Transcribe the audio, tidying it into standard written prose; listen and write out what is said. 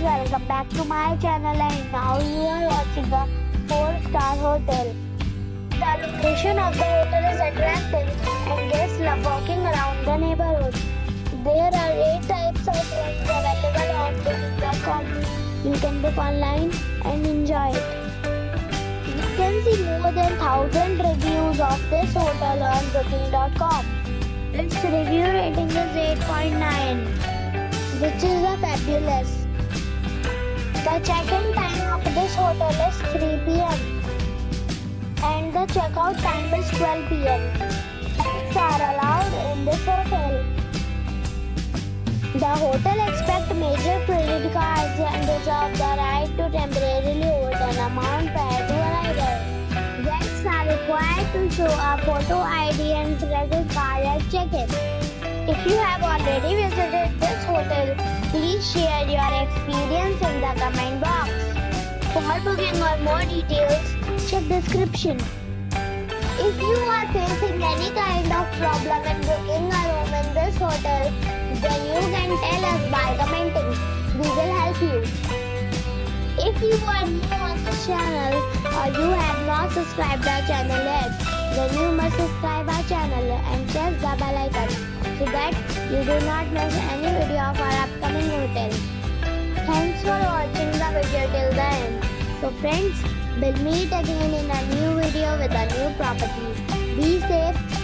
welcome back to my channel, and now you are watching a 4-star hotel. The location of the hotel is attractive and guests love walking around the neighborhood. There are 8 types of rooms available on booking.com. You can book online and enjoy it. You can see more than 1,000 reviews of this hotel on booking.com. Its review rating is 8.9, which is fabulous. The check-in time of this hotel is 3 p.m. and the check-out time is 12 p.m. Pets are allowed in this hotel. The hotel accepts major credit cards and reserves the right to temporarily hold an amount prior to arrival. Guests are required to show a photo ID and credit card at check-in. If you have already visited this hotel, please share your experience in the comment box. For booking or more details, check description. If you are facing any kind of problem in booking a room in this hotel, then you can tell us by commenting. We will help you. If you are new on this channel or you have not subscribed our channel yet, then you must subscribe our channel and press the bell icon so that you do not miss any video of our upcoming hotel. Thanks for watching the video till the end. So friends, we'll meet again in a new video with a new property. Be safe